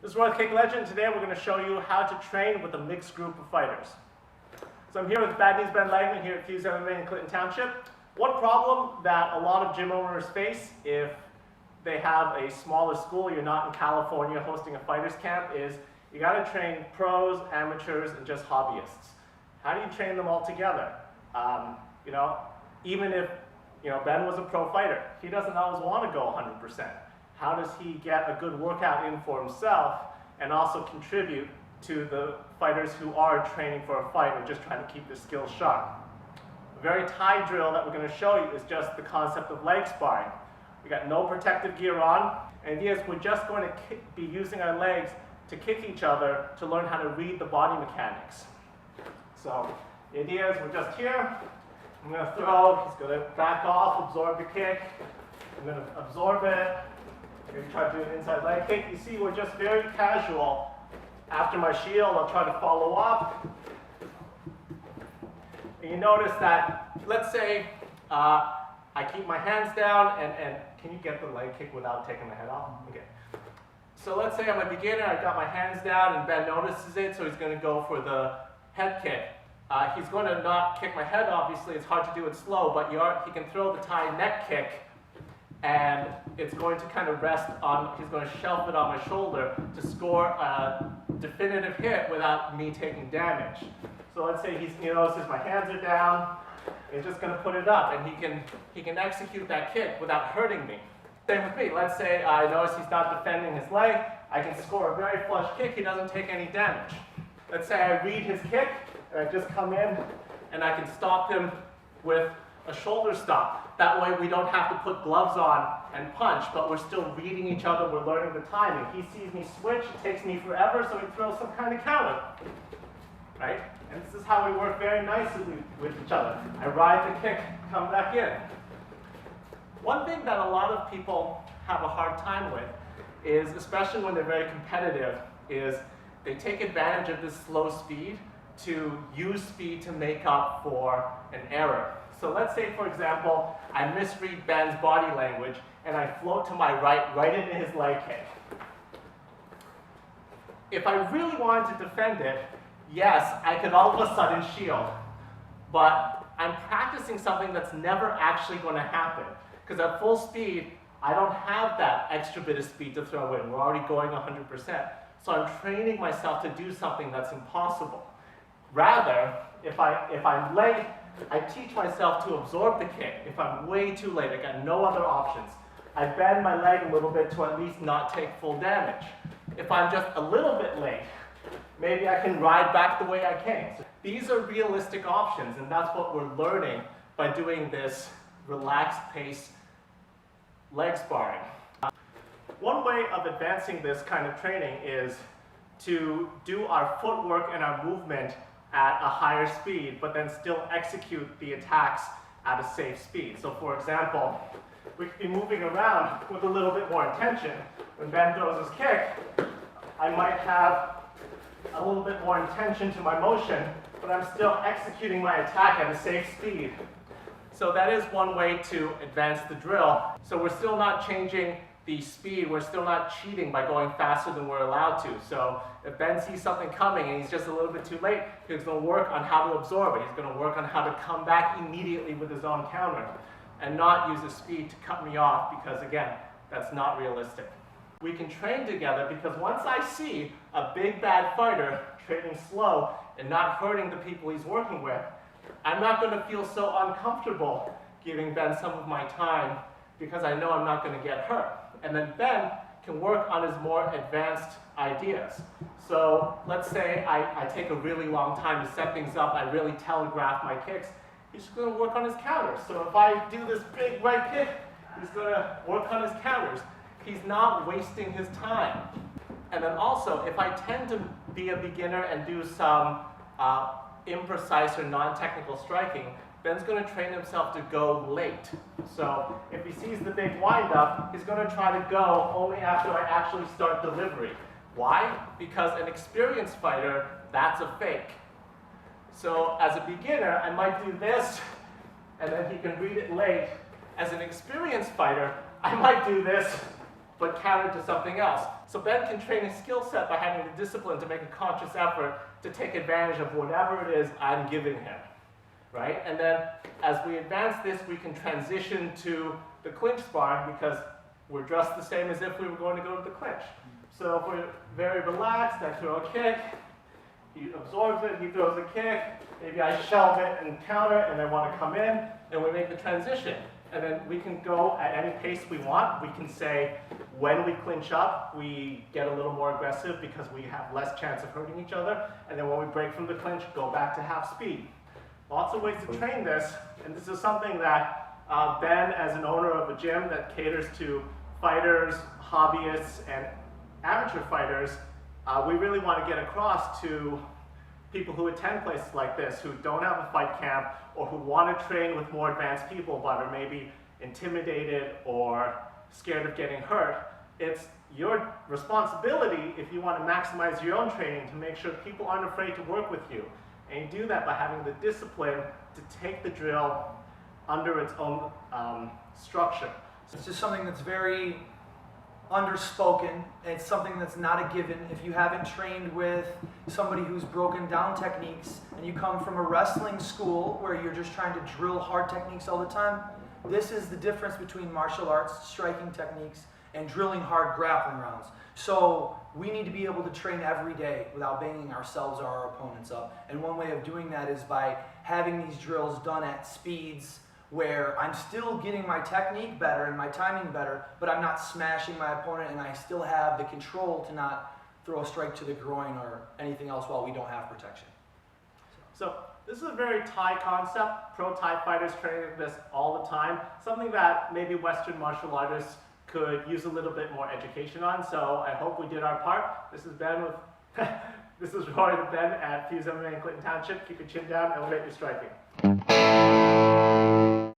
This is Royal Kick Legend. Today we're going to show you how to train with a mixed group of fighters. So I'm here with Bad Knees Ben Langman here at Fuse MMA in Clinton Township. One problem that a lot of gym owners face if they have a smaller school, you're not in California hosting a fighters camp, is you got to train pros, amateurs, and just hobbyists. How do you train them all together? Even if Ben was a pro fighter, he doesn't always want to go 100%. How does he get a good workout in for himself and also contribute to the fighters who are training for a fight or just trying to keep their skills sharp? A very Thai drill that we're going to show you is just the concept of leg sparring. We got no protective gear on, and the idea is we're just going to be using our legs to kick each other to learn how to read the body mechanics. So the idea is we're just here. I'm going to throw, he's going to back off, absorb the kick. I'm going to absorb it. Maybe try to do an inside leg kick. You see, we're just very casual. After my shield, I'll try to follow up. And you notice that, let's say, I keep my hands down, and can you get the leg kick without taking the head off? Okay. So let's say I'm a beginner, I've got my hands down, and Ben notices it, so he's going to go for the head kick. He's going to not kick my head, obviously, it's hard to do it slow, but he can throw the Thai neck kick, and it's going to kind of rest on, he's going to shelf it on my shoulder to score a definitive hit without me taking damage. So let's say he notices my hands are down, he's just going to put it up, and he can execute that kick without hurting me. Same with me. Let's say I notice he's not defending his leg, I can score a very flush kick, he doesn't take any damage. Let's say I read his kick, and I just come in, and I can stop him with a shoulder stop. That way we don't have to put gloves on and punch, but we're still reading each other, we're learning the timing. He sees me switch, it takes me forever, so he throws some kind of counter. Right? And this is how we work very nicely with each other. I ride the kick, come back in. One thing that a lot of people have a hard time with is, especially when they're very competitive, is they take advantage of this slow speed to use speed to make up for an error. So let's say, for example, I misread Ben's body language and I float to my right into his leg kick. If I really wanted to defend it, yes, I could all of a sudden shield. But I'm practicing something that's never actually going to happen. Because at full speed, I don't have that extra bit of speed to throw in. We're already going 100%. So I'm training myself to do something that's impossible. Rather, if I'm late, I teach myself to absorb the kick. If I'm way too late, I got no other options. I bend my leg a little bit to at least not take full damage. If I'm just a little bit late, maybe I can ride back the way I came. So these are realistic options, and that's what we're learning by doing this relaxed pace leg sparring. One way of advancing this kind of training is to do our footwork and our movement at a higher speed, but then still execute the attacks at a safe speed. So for example, we could be moving around with a little bit more intention. When Ben throws his kick, I might have a little bit more intention to my motion, but I'm still executing my attack at a safe speed. So that is one way to advance the drill. So we're still not changing the speed, we're still not cheating by going faster than we're allowed to. So if Ben sees something coming and he's just a little bit too late, he's going to work on how to absorb it. He's going to work on how to come back immediately with his own counter and not use the speed to cut me off, because again, that's not realistic. We can train together because once I see a big bad fighter training slow and not hurting the people he's working with, I'm not going to feel so uncomfortable giving Ben some of my time because I know I'm not going to get hurt. And then Ben can work on his more advanced ideas. So let's say I take a really long time to set things up, I really telegraph my kicks, he's going to work on his counters. So if I do this big right kick, he's going to work on his counters. He's not wasting his time. And then also, if I tend to be a beginner and do some imprecise or non-technical striking, Ben's going to train himself to go late. So if he sees the big wind-up, he's going to try to go only after I actually start delivery. Why? Because an experienced fighter, that's a fake. So as a beginner, I might do this, and then he can read it late. As an experienced fighter, I might do this, but counter to something else. So Ben can train his skill set by having the discipline to make a conscious effort to take advantage of whatever it is I'm giving him, right? And then as we advance this, we can transition to the clinch sparring because we're dressed the same as if we were going to go to the clinch. So if we're very relaxed, I throw a kick, he absorbs it, he throws a kick, maybe I shelve it and counter, and I want to come in, and we make the transition. And then we can go at any pace we want. We can say when we clinch up, we get a little more aggressive because we have less chance of hurting each other. And then when we break from the clinch, go back to half speed. Lots of ways to train this, and this is something that Ben, as an owner of a gym that caters to fighters, hobbyists, and amateur fighters, we really want to get across to people who attend places like this, who don't have a fight camp, or who want to train with more advanced people but are maybe intimidated or scared of getting hurt. It's your responsibility, if you want to maximize your own training, to make sure people aren't afraid to work with you. And you do that by having the discipline to take the drill under its own structure. It's just something that's very underspoken, and it's something that's not a given. If you haven't trained with somebody who's broken down techniques and you come from a wrestling school where you're just trying to drill hard techniques all the time, this is the difference between martial arts striking techniques and drilling hard grappling rounds. So we need to be able to train every day without banging ourselves or our opponents up. And one way of doing that is by having these drills done at speeds where I'm still getting my technique better and my timing better, but I'm not smashing my opponent, and I still have the control to not throw a strike to the groin or anything else while we don't have protection. So this is a very Thai concept. Pro Thai fighters train this all the time. Something that maybe Western martial artists could use a little bit more education on. So I hope we did our part. This is Ben with, this is Roy the Ben at Fuse MMA in Clinton Township. Keep your chin down, elevate your striking.